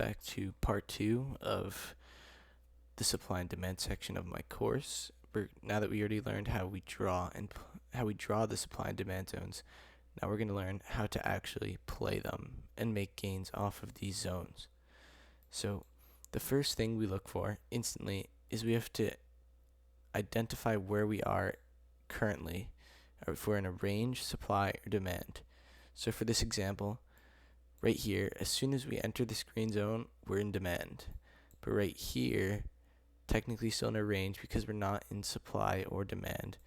back to part two of the supply and demand section of my course. Now that we already learned how we draw the supply and demand zones, now we're going to learn how to actually play them and make gains off of these zones. So the first thing we look for instantly is we have to identify where we are currently, or if we're in a range, supply, or demand. So for this example, right here, as soon as we enter this green zone, we're in demand. But right here, technically still in a range because we're not in supply or demand.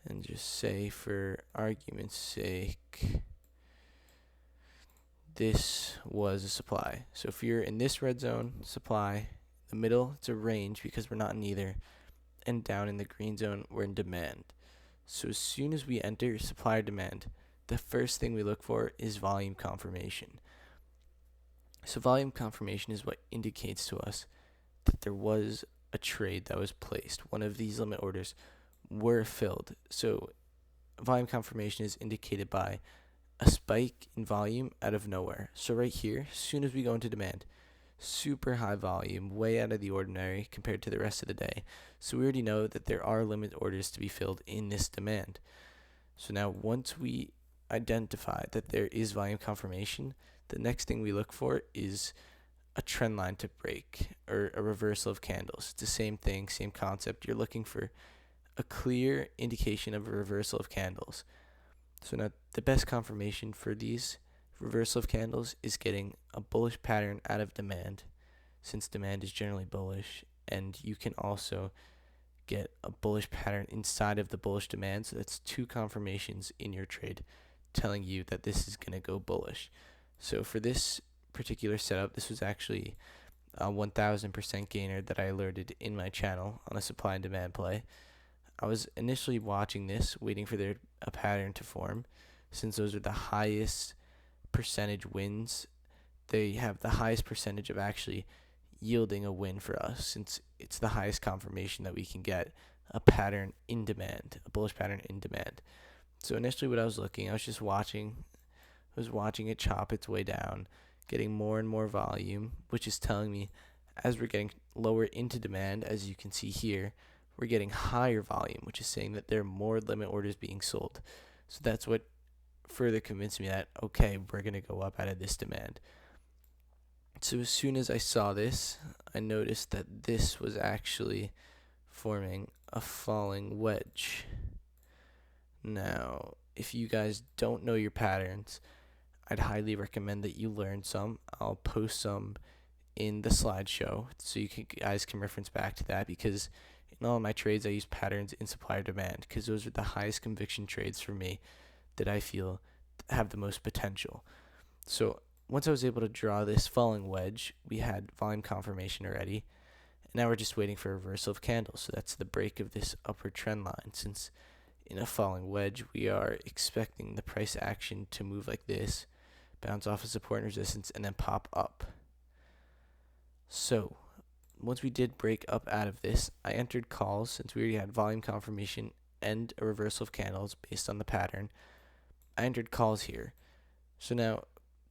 And just say, for argument's sake, this was a supply. So if you're in this red zone, supply, the middle, it's a range because we're not in either, and down in the green zone, we're in demand. So as soon as we enter supply or demand, the first thing we look for is volume confirmation. So volume confirmation is what indicates to us that there was a trade that was placed. One of these limit orders were filled. So volume confirmation is indicated by a spike in volume out of nowhere. So right here, as soon as we go into demand, super high volume, way out of the ordinary compared to the rest of the day. So we already know that there are limit orders to be filled in this demand. So now once we identify that there is volume confirmation, the next thing we look for is a trend line to break or a reversal of candles. It's the same thing, same concept. You're looking for a clear indication of a reversal of candles. So now the best confirmation for these reversal of candles is getting a bullish pattern out of demand, since demand is generally bullish, and you can also get a bullish pattern inside of the bullish demand. So that's two confirmations in your trade telling you that this is going to go bullish. So for this particular setup, this was actually a 1000% gainer that I alerted in my channel on a supply and demand play. I was initially watching this, waiting for a pattern to form, since those are the highest percentage wins. They have the highest percentage of actually yielding a win for us, since it's the highest confirmation that we can get a pattern in demand, a bullish pattern in demand. So initially what I was just watching, it chop its way down, getting more and more volume, which is telling me as we're getting lower into demand, as you can see here, we're getting higher volume, which is saying that there are more limit orders being sold. So that's what further convinced me that, okay, we're going to go up out of this demand. So as soon as I saw this, I noticed that this was actually forming a falling wedge. Now, if you guys don't know your patterns, I'd highly recommend that you learn some. I'll post some in the slideshow so you guys can reference back to that, because in all of my trades I use patterns in supply or demand because those are the highest conviction trades for me that I feel have the most potential. So once I was able to draw this falling wedge, we had volume confirmation already, and now we're just waiting for a reversal of candles. So that's the break of this upward trend line. Since in a falling wedge, we are expecting the price action to move like this, bounce off of support and resistance, and then pop up. So once we did break up out of this, I entered calls since we already had volume confirmation and a reversal of candles based on the pattern. I entered calls here. So now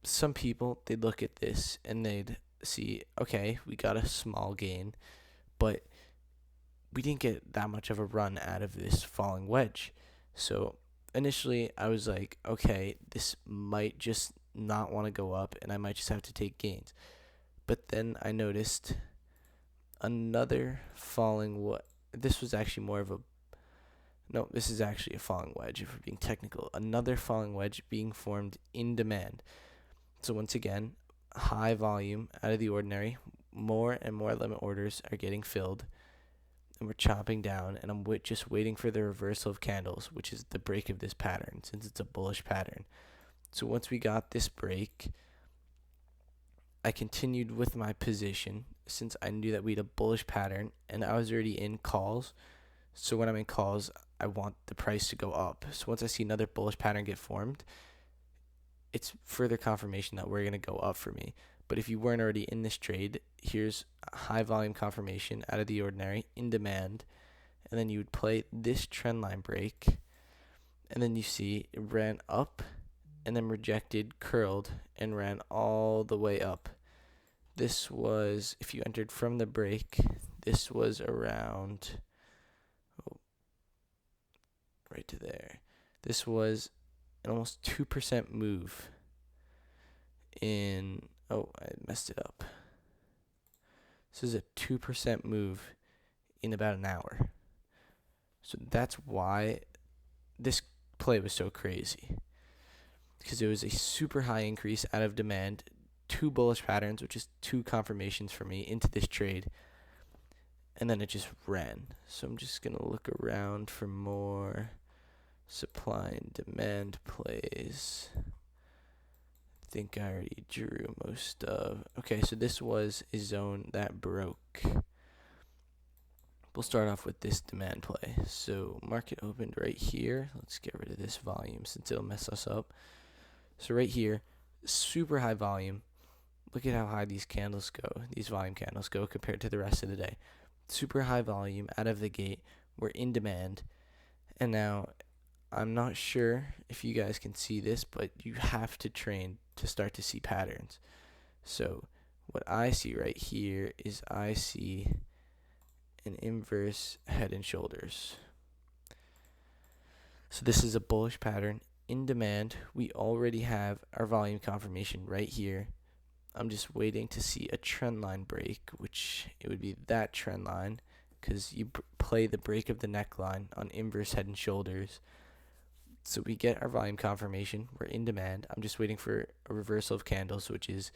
some people, they'd look at this and they'd see, okay, we got a small gain, but we didn't get that much of a run out of this falling wedge. So initially I was like, okay, this might just not want to go up and I might just have to take gains. But then I noticed another falling this was actually more of a no, this is actually a falling wedge if we're being technical. Another falling wedge being formed in demand. So once again, high volume out of the ordinary, more and more limit orders are getting filled, and we're chopping down, and I'm just waiting for the reversal of candles, which is the break of this pattern, since it's a bullish pattern. So once we got this break, I continued with my position since I knew that we had a bullish pattern, and I was already in calls. So when I'm in calls, I want the price to go up. So once I see another bullish pattern get formed, it's further confirmation that we're going to go up for me. But if you weren't already in this trade, here's a high volume confirmation out of the ordinary in demand, and then you would play this trend line break, and then you see it ran up and then rejected, curled, and ran all the way up. This was, if you entered from the break, this was around, right to there. This was an almost 2% move in, I messed it up. This is a 2% move in about an hour. So that's why this play was so crazy. Because it was a super high increase out of demand, 2 bullish patterns, which is 2 confirmations for me into this trade. And then it just ran. So I'm just going to look around for more supply and demand plays. I think I already drew most of. Okay, so this was a zone that broke. We'll start off with this demand play. So market opened right here. Let's get rid of this volume since it'll mess us up. So right here, super high volume. Look at how high these candles go, these volume candles go compared to the rest of the day. Super high volume out of the gate. We're in demand. And now, I'm not sure if you guys can see this, but you have to train to start to see patterns. So what I see right here is I see an inverse head and shoulders. So this is a bullish pattern in demand. We already have our volume confirmation right here. I'm just waiting to see a trend line break, which it would be that trend line, because you play the break of the neckline on inverse head and shoulders. So we get our volume confirmation. We're in demand. I'm just waiting for a reversal of candles, which is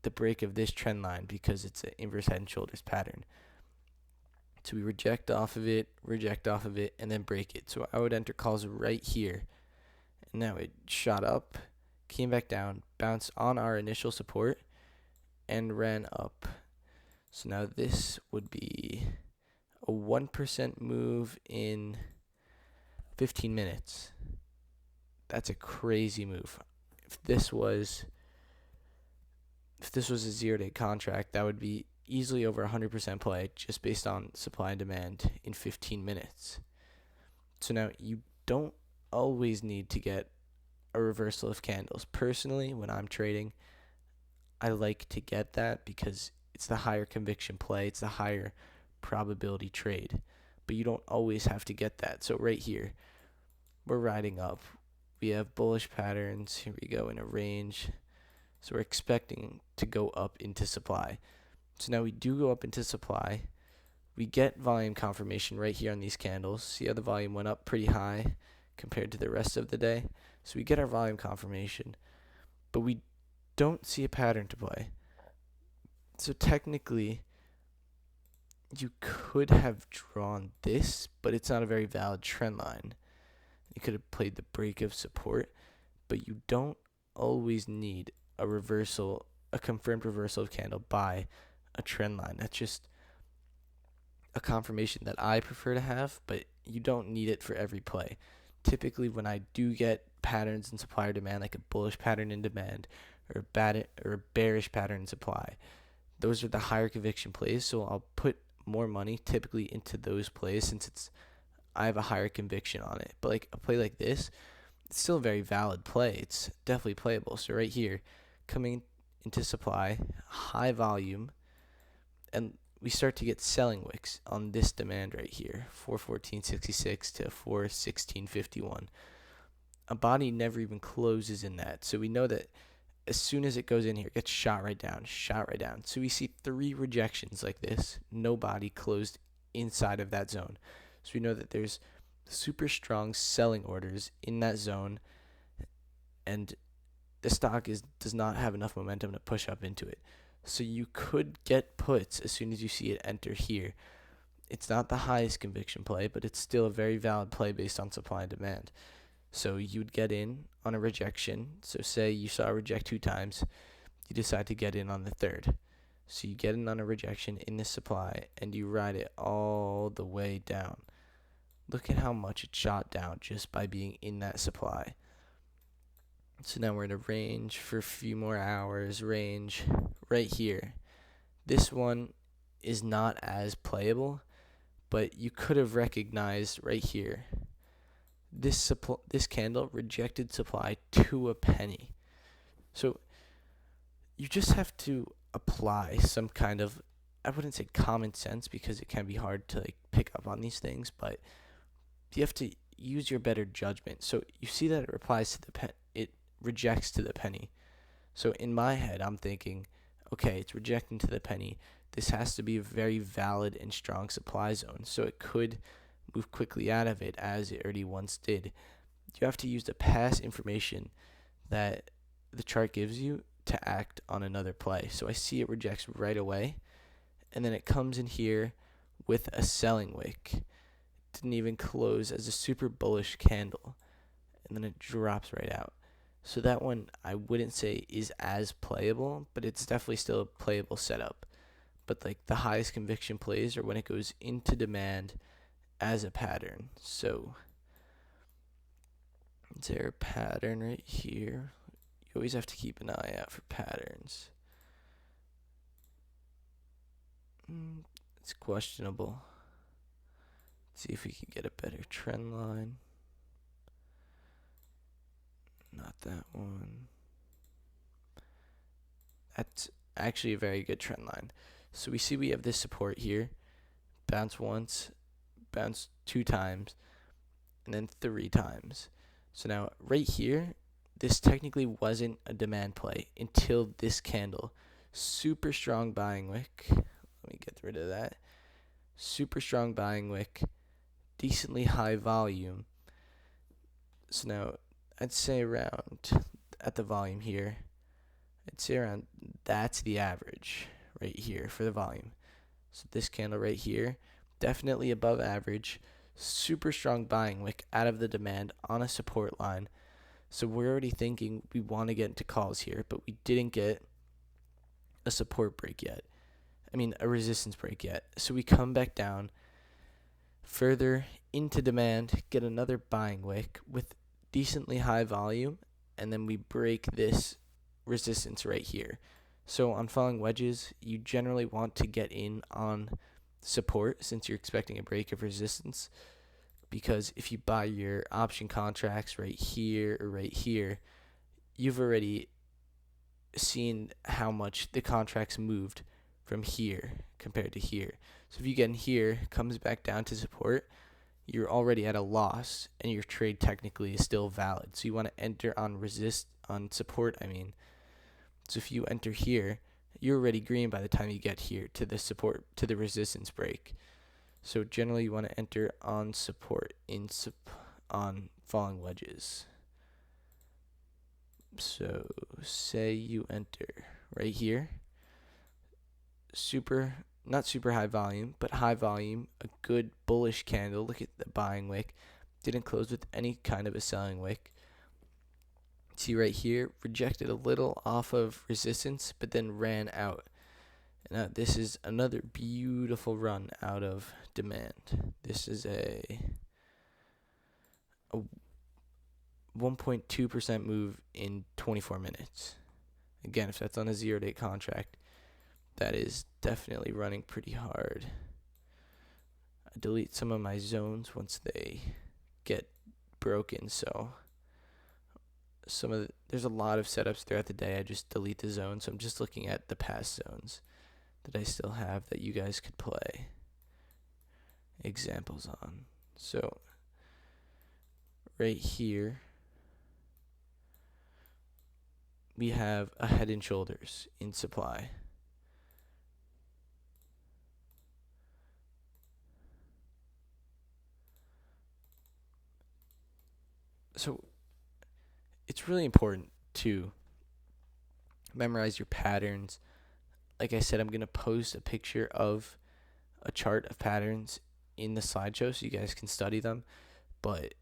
the break of this trend line because it's an inverse head and shoulders pattern. So we reject off of it, and then break it. So I would enter calls right here. And now it shot up, came back down, bounced on our initial support, and ran up. So now this would be a 1% move in 15 minutes. That's a crazy move. If this was a 0-day contract, that would be easily over 100% play just based on supply and demand in 15 minutes. So now you don't always need to get a reversal of candles. Personally, when I'm trading, I like to get that because it's the higher conviction play. It's the higher probability trade. But you don't always have to get that. So right here, we're riding up. We have bullish patterns. Here we go in a range. So we're expecting to go up into supply. So now we do go up into supply. We get volume confirmation right here on these candles. See how the volume went up pretty high compared to the rest of the day? So we get our volume confirmation, but we don't see a pattern to play. So technically, you could have drawn this, but it's not a very valid trend line. You could have played the break of support, but you don't always need a reversal, a confirmed reversal of candle by a trend line. That's just a confirmation that I prefer to have, but you don't need it for every play. Typically, when I do get patterns in supply or demand, like a bullish pattern in demand or a bearish pattern in supply, those are the higher conviction plays. So I'll put more money typically into those plays since I have a higher conviction on it. But like a play like this, it's still a very valid play. It's definitely playable. So right here, coming into supply, high volume, and we start to get selling wicks on this demand right here, 414.66 to 416.51. A body never even closes in that. So we know that as soon as it goes in here, it gets shot right down. So we see 3 rejections like this. No body closed inside of that zone. So we know that there's super strong selling orders in that zone, and the stock does not have enough momentum to push up into it. So you could get puts as soon as you see it enter here. It's not the highest conviction play, but it's still a very valid play based on supply and demand. So you'd get in on a rejection. So say you saw a reject 2 times, you decide to get in on the 3rd. So you get in on a rejection in this supply, and you ride it all the way down. Look at how much it shot down just by being in that supply. So now we're in a range for a few more hours, range right here. This one is not as playable, but you could have recognized right here. This candle rejected supply to a penny. So you just have to apply some kind of, I wouldn't say common sense because it can be hard to like pick up on these things, but you have to use your better judgment. So you see that it replies to the pen, it rejects to the penny. So in my head, I'm thinking, okay, it's rejecting to the penny. This has to be a very valid and strong supply zone, so it could move quickly out of it as it already once did. You have to use the past information that the chart gives you to act on another play. So I see it rejects right away, and then it comes in here with a selling wick. It didn't even close as a super bullish candle, and then it drops right out. So that one I wouldn't say is as playable, but it's definitely still a playable setup. But like the highest conviction plays are when it goes into demand as a pattern. So is there a pattern right here? You always have to keep an eye out for patterns. It's questionable. Let's see if we can get a better trend line. Not that one. That's actually a very good trend line. So we see we have this support here. Bounce once, bounce 2 times, and then 3 times. So now right here, this technically wasn't a demand play until this candle. Super strong buying wick. Let me get rid of that. Super strong buying wick. Decently high volume. So now I'd say around, at the volume here, I'd say around, that's the average right here for the volume. So this candle right here, definitely above average. Super strong buying wick out of the demand on a support line. So we're already thinking we want to get into calls here, but we didn't get a support break yet. I mean, a resistance break yet. So we come back down further into demand, get another buying wick with decently high volume, and then we break this resistance right here. So on falling wedges, you generally want to get in on support since you're expecting a break of resistance, because if you buy your option contracts right here or right here, you've already seen how much the contracts moved from here compared to here. So if you get in here, comes back down to support, you're already at a loss and your trade technically is still valid. So you want to enter on support. So if you enter here, you're already green by the time you get here to the support, to the resistance break. So generally you want to enter on support on falling wedges. So say you enter right here, not super high volume, but high volume, a good bullish candle. Look at the buying wick. Didn't close with any kind of a selling wick. See right here, rejected a little off of resistance, but then ran out. Now this is another beautiful run out of demand. This is a 1.2% move in 24 minutes. Again, if that's on a 0-day contract, that is definitely running pretty hard. I delete some of my zones once they get broken, so there's a lot of setups throughout the day. I just delete the zone, so I'm just looking at the past zones that I still have that you guys could play examples on. So right here we have a Head and Shoulders in supply. So it's really important to memorize your patterns. Like I said, I'm going to post a picture of a chart of patterns in the slideshow so you guys can study them. But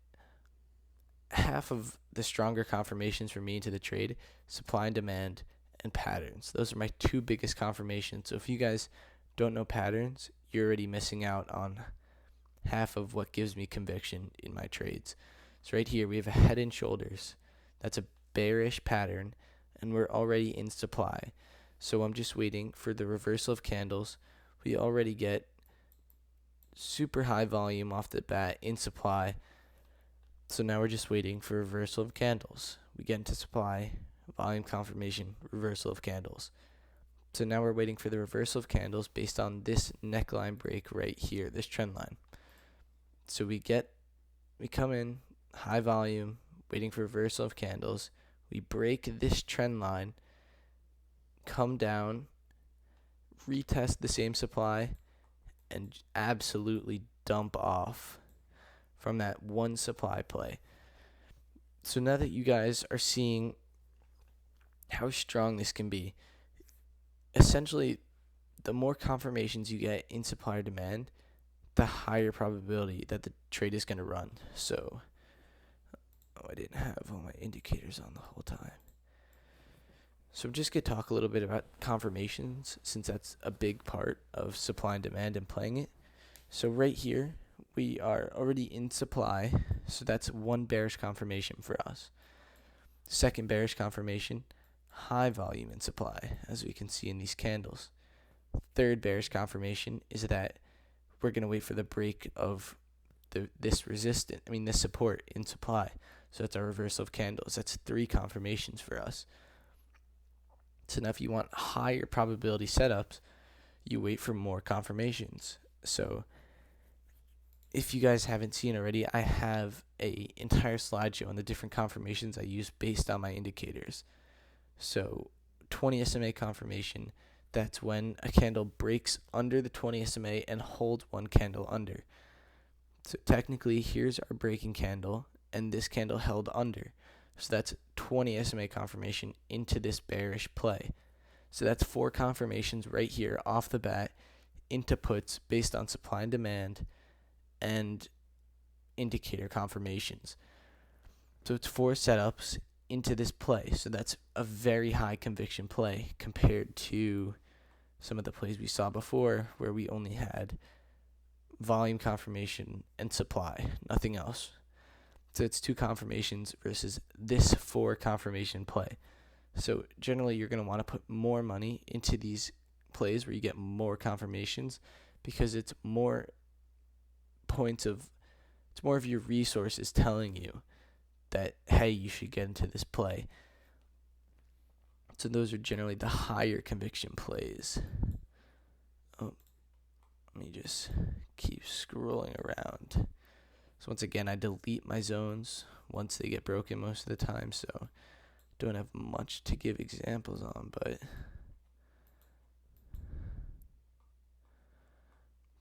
half of the stronger confirmations for me into the trade, supply and demand, and patterns. Those are my 2 biggest confirmations. So if you guys don't know patterns, you're already missing out on half of what gives me conviction in my trades. So right here we have a Head and Shoulders. That's a bearish pattern, and we're already in supply. So I'm just waiting for the reversal of candles. We already get super high volume off the bat in supply. So now we're just waiting for reversal of candles. We get into supply, volume confirmation, reversal of candles. So now we're waiting for the reversal of candles based on this neckline break right here, this trend line. So we come in, high volume, waiting for reversal of candles. We break this trend line, come down, retest the same supply, and absolutely dump off from that one supply play. So now that you guys are seeing how strong this can be, essentially, the more confirmations you get in supply or demand, the higher probability that the trade is going to run. So, I didn't have all my indicators on the whole time. So I'm just going to talk a little bit about confirmations, since that's a big part of supply and demand and playing it. So right here, we are already in supply, so that's one bearish confirmation for us. Second bearish confirmation, high volume in supply, as we can see in these candles. Third bearish confirmation is that we're going to wait for the break of this support in supply. So that's our reversal of candles. That's 3 confirmations for us. So now if you want higher probability setups, you wait for more confirmations. So if you guys haven't seen already, I have a entire slideshow on the different confirmations I use based on my indicators. So 20 SMA confirmation, that's when a candle breaks under the 20 SMA and holds one candle under. So technically, here's our breaking candle, and this candle held under. So that's 20 SMA confirmation into this bearish play. So that's 4 confirmations right here off the bat into puts based on supply and demand and indicator confirmations. So it's 4 setups into this play. So that's a very high conviction play compared to some of the plays we saw before where we only had volume confirmation and supply, nothing else. So it's 2 confirmations versus this 4 confirmation play. So generally you're going to want to put more money into these plays where you get more confirmations, because it's more of your resources telling you that, hey, you should get into this play. So those are generally the higher conviction plays. Oh, let me just keep scrolling around. So once again, I delete my zones once they get broken most of the time, so don't have much to give examples on, but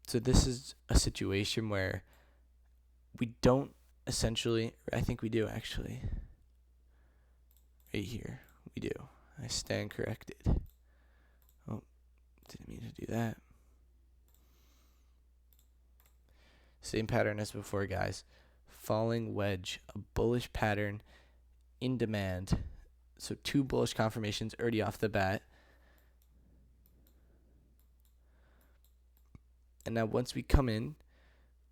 so this is a situation where we don't essentially, I think we do actually, right here, we do. I stand corrected. Oh, didn't mean to do that. Same pattern as before, guys. Falling wedge, a bullish pattern in demand. So 2 bullish confirmations already off the bat. And now once we come in,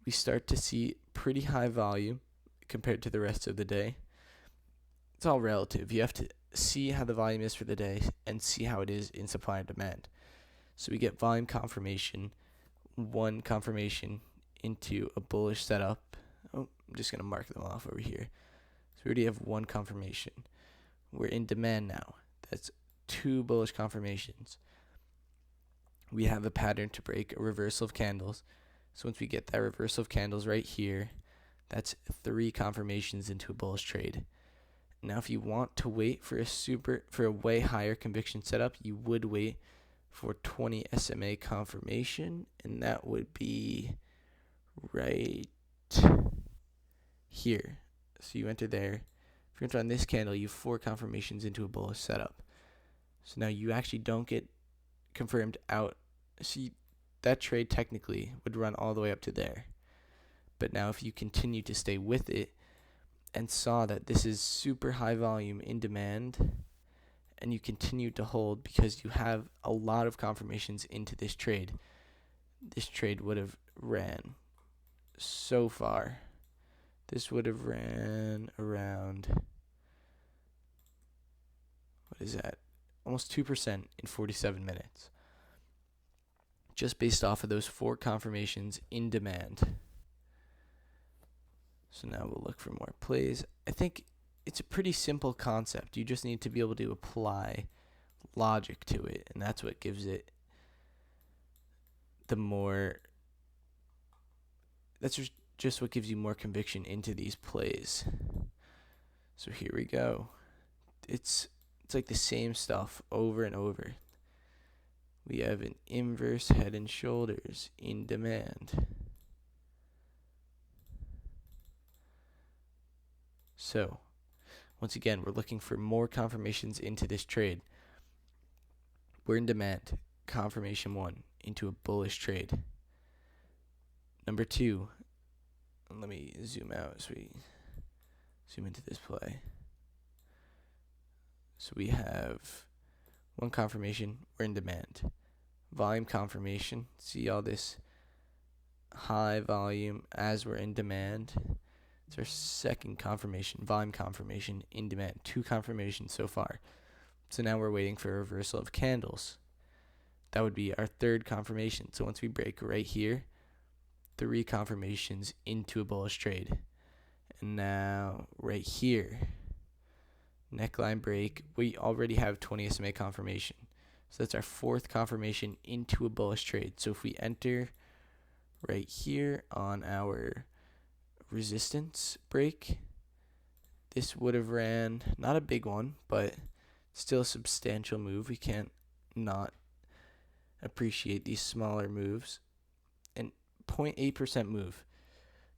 we start to see pretty high volume compared to the rest of the day. It's all relative. You have to see how the volume is for the day and see how it is in supply and demand. So we get volume confirmation, 1 confirmation into a bullish setup. Oh, I'm just going to mark them off over here. So we already have 1 confirmation. We're in demand now. That's 2 bullish confirmations. We have a pattern to break, a reversal of candles. So once we get that reversal of candles right here, that's 3 confirmations into a bullish trade. Now if you want to wait for a way higher conviction setup, you would wait for 20 SMA confirmation, and that would be right here. So you enter there. If you enter on this candle, you have 4 confirmations into a bullish setup. So now you actually don't get confirmed out. See, that trade technically would run all the way up to there. But now if you continue to stay with it and saw that this is super high volume in demand, and you continue to hold because you have a lot of confirmations into this trade would have ran so far. This would have ran around, what is that? Almost 2% in 47 minutes. Just based off of those 4 confirmations in demand. So now we'll look for more plays. I think it's a pretty simple concept. You just need to be able to apply logic to it, and that's what gives it the more. That's just what gives you more conviction into these plays. So here we go. It's like the same stuff over and over. We have an inverse head and shoulders in demand. So, once again, we're looking for more confirmations into this trade. We're in demand. Confirmation 1 into a bullish trade. Number 2, let me zoom out as we zoom into this play. So we have one confirmation, we're in demand. Volume confirmation, see all this high volume as we're in demand. It's our second confirmation, volume confirmation in demand. 2 confirmations so far. So now we're waiting for a reversal of candles. That would be our third confirmation. So once we break right here, 3 confirmations into a bullish trade. And now right here, neckline break, we already have 20 SMA confirmation. So that's our 4th confirmation into a bullish trade. So if we enter right here on our resistance break, this would have ran, not a big one, but still a substantial move. We can't not appreciate these smaller moves. And 0.8% move,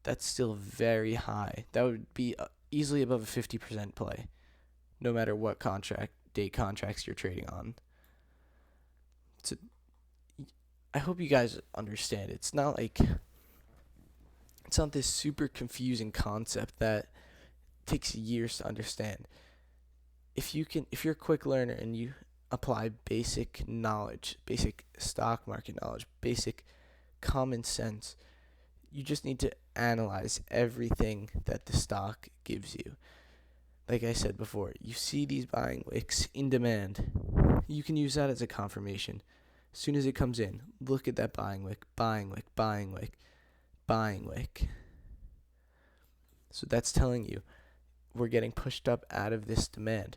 that's still very high. That would be easily above a 50% play, no matter what date contracts you're trading on. So I hope you guys understand. It's not this super confusing concept that takes years to understand. If you're a quick learner and you apply basic knowledge, basic stock market knowledge, basic common sense, you just need to analyze everything that the stock gives you. Like I said before, you see these buying wicks in demand. You can use that as a confirmation. As soon as it comes in, look at that buying wick, buying wick, buying wick, buying wick. So that's telling you we're getting pushed up out of this demand.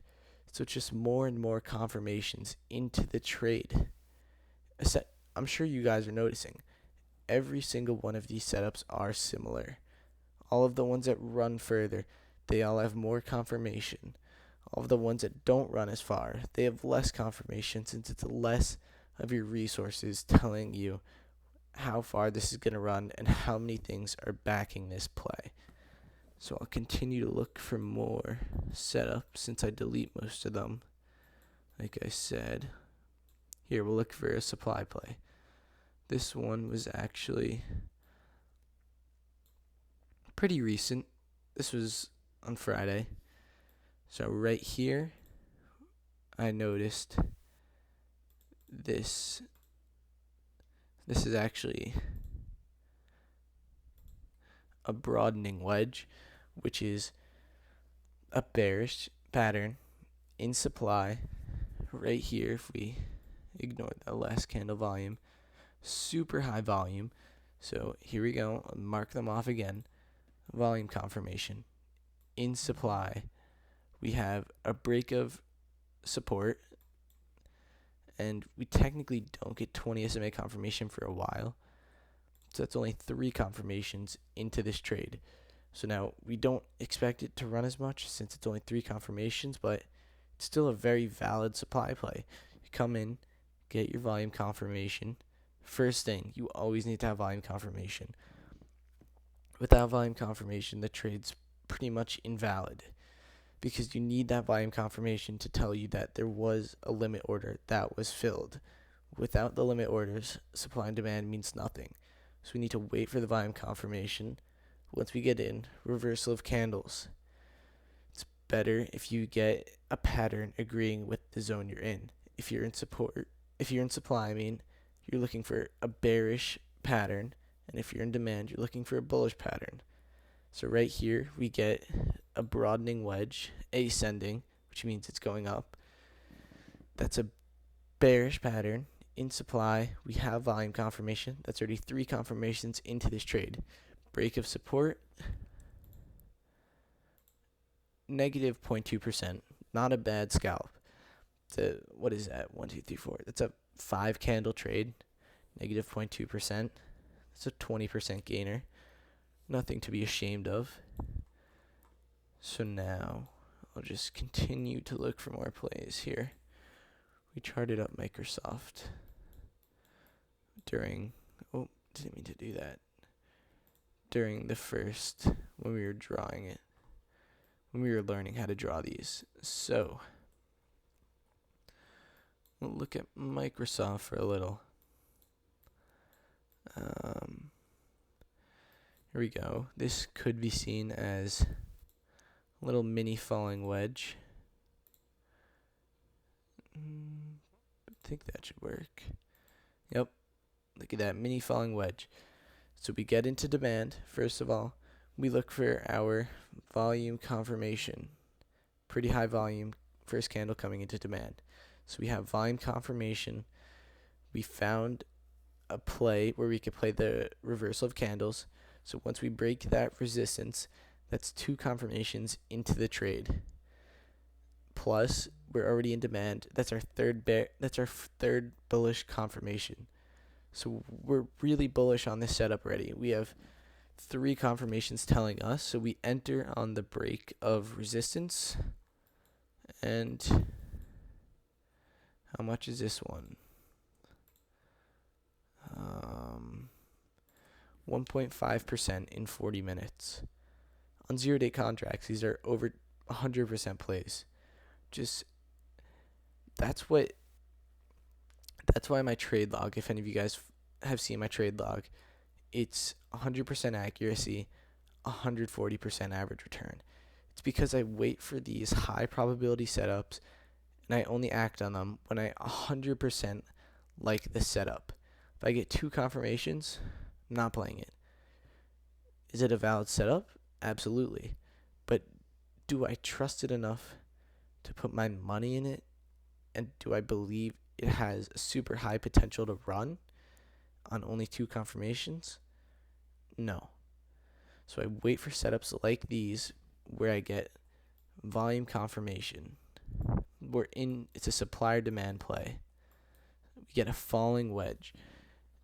So it's just more and more confirmations into the trade. I'm sure you guys are noticing. Every single one of these setups are similar. All of the ones that run further, they all have more confirmation. All of the ones that don't run as far, they have less confirmation, since it's less of your resources telling you how far this is going to run and how many things are backing this play. So I'll continue to look for more setups since I delete most of them. Like I said, here we'll look for a supply play. This one was actually pretty recent. This was on Friday. So right here, I noticed this. This is actually a broadening wedge, which is a bearish pattern in supply right here. If we ignore the last candle volume, super high volume. So here we go. I'll mark them off again. Volume confirmation in supply. We have a break of support, and we technically don't get 20 SMA confirmation for a while. So that's only 3 confirmations into this trade. So now we don't expect it to run as much since it's only 3 confirmations, but it's still a very valid supply play. You come in, get your volume confirmation. First thing, you always need to have volume confirmation. Without volume confirmation, the trade's pretty much invalid, because you need that volume confirmation to tell you that there was a limit order that was filled. Without the limit orders, supply and demand means nothing. So we need to wait for the volume confirmation. Once we get in, reversal of candles. It's better if you get a pattern agreeing with the zone you're in. If you're in supply, you're looking for a bearish pattern, and if you're in demand, you're looking for a bullish pattern. So right here, we get a broadening wedge, ascending, which means it's going up. That's a bearish pattern. In supply, we have volume confirmation. That's already 3 confirmations into this trade. Break of support, negative 0.2%. Not a bad scalp. what is that? 1, 2, 3, 4. That's a 5 candle trade, negative 0.2%. That's a 20% gainer. Nothing to be ashamed of. So now I'll just continue to look for more plays here. We charted up Microsoft during, oh, didn't mean to do that. During the first, when we were drawing it, when we were learning how to draw these. So we'll look at Microsoft for a little. Here we go. This could be seen as a little mini falling wedge. I think that should work. Yep. Look at that mini falling wedge. So we get into demand. First of all, we look for our volume confirmation. Pretty high volume, first candle coming into demand. So we have volume confirmation. We found a play where we could play the reversal of candles. So once we break that resistance, that's 2 confirmations into the trade. Plus, we're already in demand. That's our third bullish confirmation. So we're really bullish on this setup already. We have 3 confirmations telling us. So we enter on the break of resistance. And how much is this one? 1.5% in 40 minutes. On 0-day contracts, these are over 100% plays. That's why my trade log, if any of you guys have seen my trade log, it's 100% accuracy, 140% average return. It's because I wait for these high probability setups and I only act on them when I 100% like the setup. If I get 2 confirmations, I'm not playing it. Is it a valid setup? Absolutely. But do I trust it enough to put my money in it? And do I believe it has a super high potential to run on only 2 confirmations? No. So I wait for setups like these where I get volume confirmation. It's a supplier demand play. We get a falling wedge.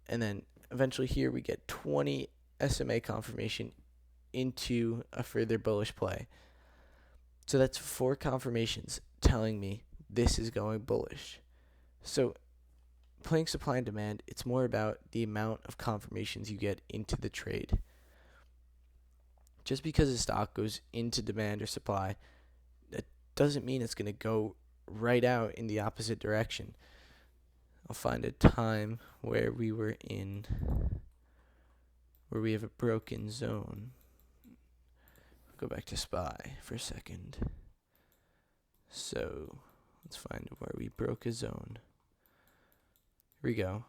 And then eventually here we get 20 SMA confirmation into a further bullish play. So that's 4 confirmations telling me this is going bullish. So playing supply and demand, it's more about the amount of confirmations you get into the trade. Just because a stock goes into demand or supply, that doesn't mean it's going to go right out in the opposite direction. I'll find a time where we have a broken zone. Go back to SPY for a second. So let's find where we broke a zone. Here we go.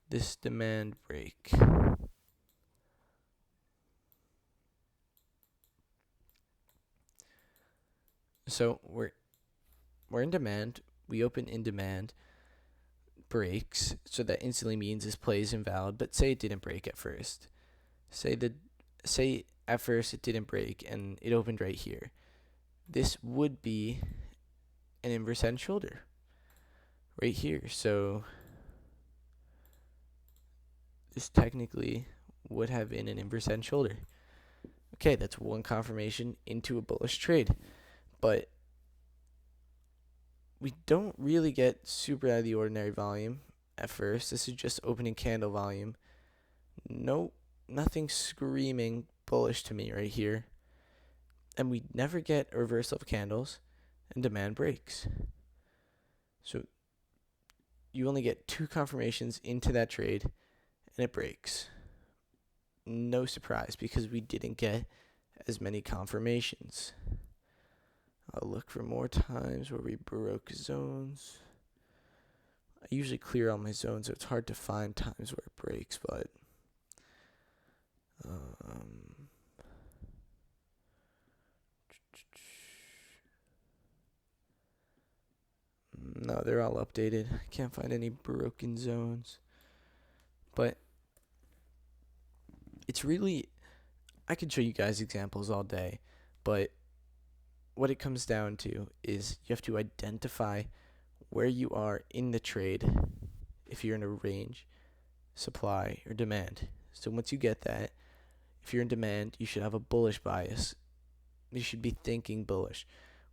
This demand break. So we're in demand. We open in demand. Breaks. So that instantly means this play is invalid. But say it didn't break at first. Say at first it didn't break and it opened right here. This would be an inverse head and shoulder right here. So this technically would have been an inverse head and shoulder. Okay, that's 1 confirmation into a bullish trade. But we don't really get super out of the ordinary volume at first. This is just opening candle volume. Nope, nothing screaming bullish to me right here. And we never get a reversal of candles and demand breaks. So you only get 2 confirmations into that trade and it breaks. No surprise because we didn't get as many confirmations. I'll look for more times where we broke zones. I usually clear all my zones, so it's hard to find times where it breaks, but no, they're all updated. I can't find any broken zones. But it's really, I could show you guys examples all day, but what it comes down to is you have to identify where you are in the trade, if you're in a range, supply, or demand. So once you get that, if you're in demand, you should have a bullish bias. You should be thinking bullish.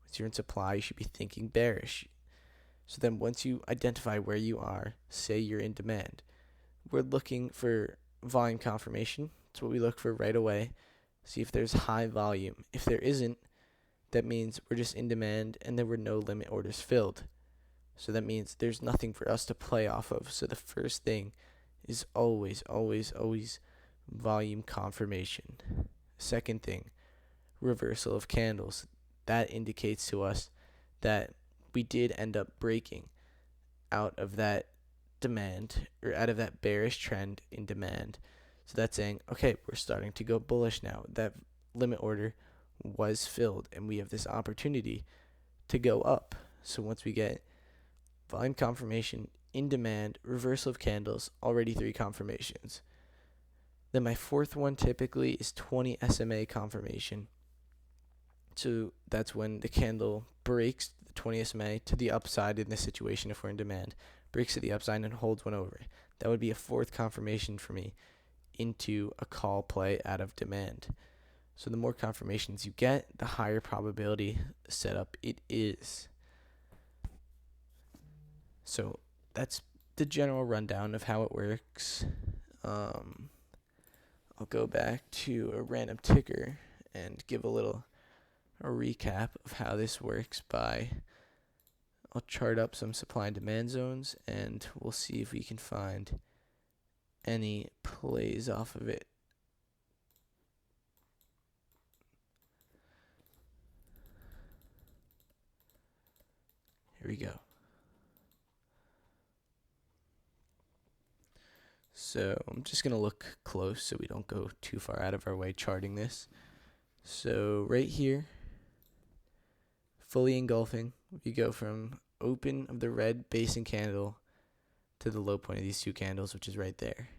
Once you're in supply, you should be thinking bearish. So then once you identify where you are, say you're in demand, we're looking for volume confirmation. That's what we look for right away. See if there's high volume. If there isn't, that means we're just in demand and there were no limit orders filled. So that means there's nothing for us to play off of. So the first thing is always volume confirmation. Second thing, reversal of candles. That indicates to us that we did end up breaking out of that demand, or out of that bearish trend in demand. So that's saying, okay, we're starting to go bullish now. That limit order was filled and we have this opportunity to go up. So once we get volume confirmation, in demand, reversal of candles, already 3 confirmations. Then my fourth one typically is 20 SMA confirmation. So that's when the candle breaks the 20 SMA to the upside in this situation if we're in demand, breaks to the upside and holds one over. That would be a fourth confirmation for me into a call play out of demand. So the more confirmations you get, the higher probability setup it is. So that's the general rundown of how it works. I'll go back to a random ticker and give a recap of how this works I'll chart up some supply and demand zones and we'll see if we can find any plays off of it. Here we go. So I'm just going to look close so we don't go too far out of our way charting this. So right here, fully engulfing, we go from open of the red basing candle to the low point of these 2 candles, which is right there.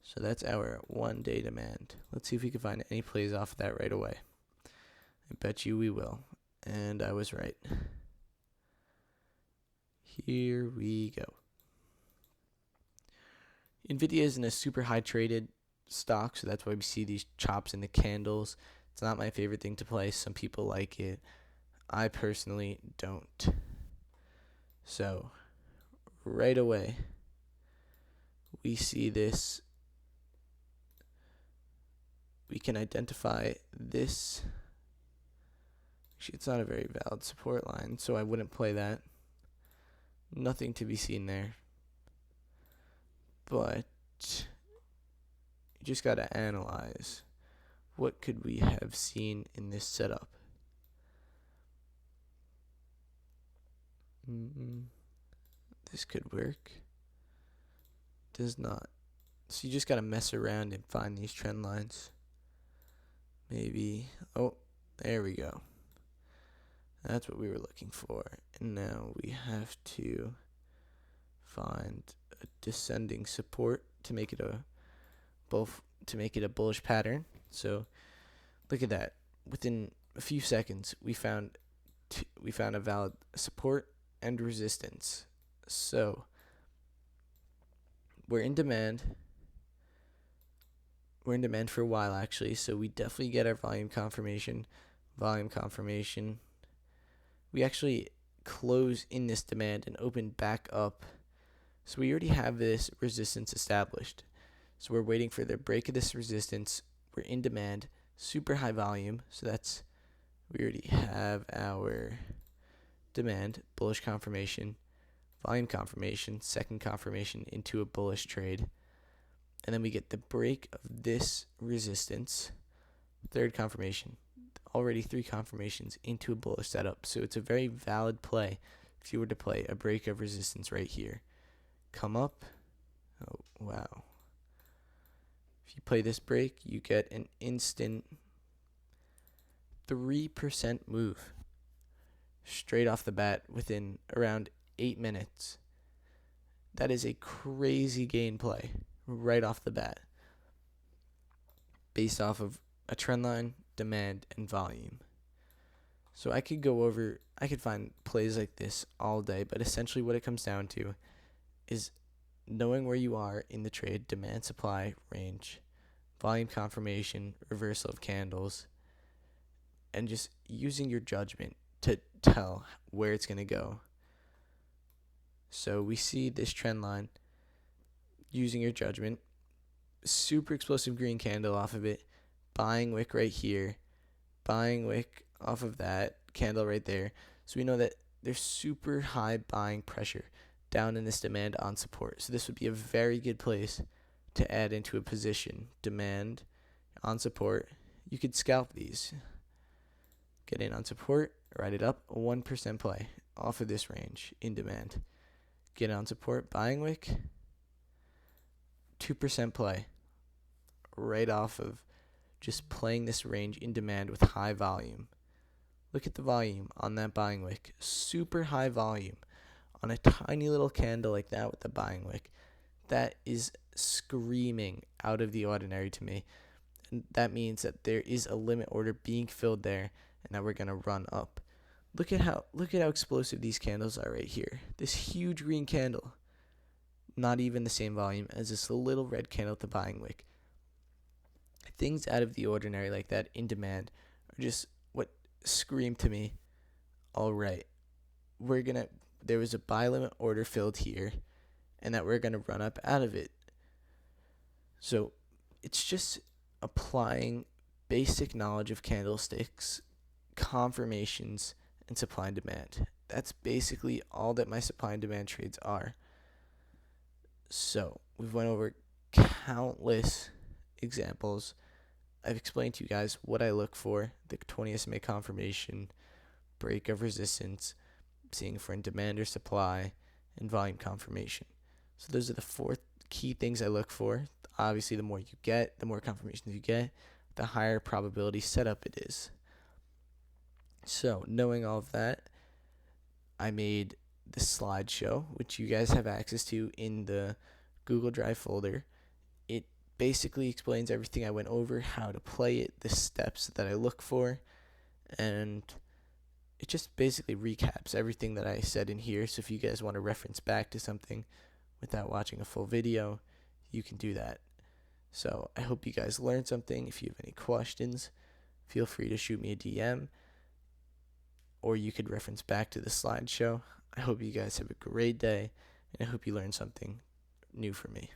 So that's our 1 day demand. Let's see if we can find any plays off of that right away. I bet you we will. And I was right. Here we go. NVIDIA isn't a super high traded stock, so that's why we see these chops in the candles. It's not my favorite thing to play. Some people like it. I personally don't. So, right away, we see this. We can identify this. Actually, it's not a very valid support line, so I wouldn't play that. Nothing to be seen there. But you just got to analyze what could we have seen in this setup. This could work. Does not. So you just got to mess around and find these trend lines. Maybe. Oh, there we go. That's what we were looking for. And now we have to find a descending support to make it a bullish pattern. So look at that. Within a few seconds, we found a valid support and resistance. So we're in demand. We're in demand for a while, actually. So we definitely get our volume confirmation. We actually close in this demand and open back up. So we already have this resistance established. So we're waiting for the break of this resistance. We're in demand, super high volume. So we already have our demand, bullish confirmation, volume confirmation, second confirmation into a bullish trade. And then we get the break of this resistance, third confirmation, already 3 confirmations into a bullish setup. So it's a very valid play if you were to play a break of resistance right here. Come up. Oh, wow. If you play this break, you get an instant 3% move straight off the bat within around 8 minutes. That is a crazy gain play right off the bat based off of a trend line, demand, and volume. So I could find plays like this all day, but essentially what it comes down to is knowing where you are in the trade, demand, supply, range, volume confirmation, reversal of candles, and just using your judgment to tell where it's going to go. So we see this trend line, using your judgment, super explosive green candle off of it, buying wick right here, buying wick off of that candle right there. So we know that there's super high buying pressure down in this demand on support. So this would be a very good place to add into a position. Demand on support. You could scalp these. Get in on support, ride it up, 1% play off of this range in demand. Get on support, buying wick, 2% play right off of just playing this range in demand with high volume. Look at the volume on that buying wick. Super high volume on a tiny little candle like that with the buying wick. That is screaming out of the ordinary to me. And that means that there is a limit order being filled there and that we're going to run up. Look at how explosive these candles are right here. This huge green candle. Not even the same volume as this little red candle at the buying wick. Things out of the ordinary like that in demand are just what scream to me, all right, there was a buy limit order filled here and that we're going to run up out of it. So it's just applying basic knowledge of candlesticks, confirmations, and supply and demand. That's basically all that my supply and demand trades are. So we've went over countless examples. I've explained to you guys what I look for, the 20 SMA confirmation, break of resistance, seeing for in demand or supply, and volume confirmation. So those are the 4 key things I look for. Obviously, the more you get, the more confirmations you get, the higher probability setup it is. So knowing all of that, I made the slideshow, which you guys have access to in the Google Drive folder. It basically explains everything I went over, how to play it, the steps that I look for, and it just basically recaps everything that I said in here. So if you guys want to reference back to something without watching a full video, you can do that. So I hope you guys learned something. If you have any questions, feel free to shoot me a DM, or you could reference back to the slideshow. I hope you guys have a great day, and I hope you learned something new from me.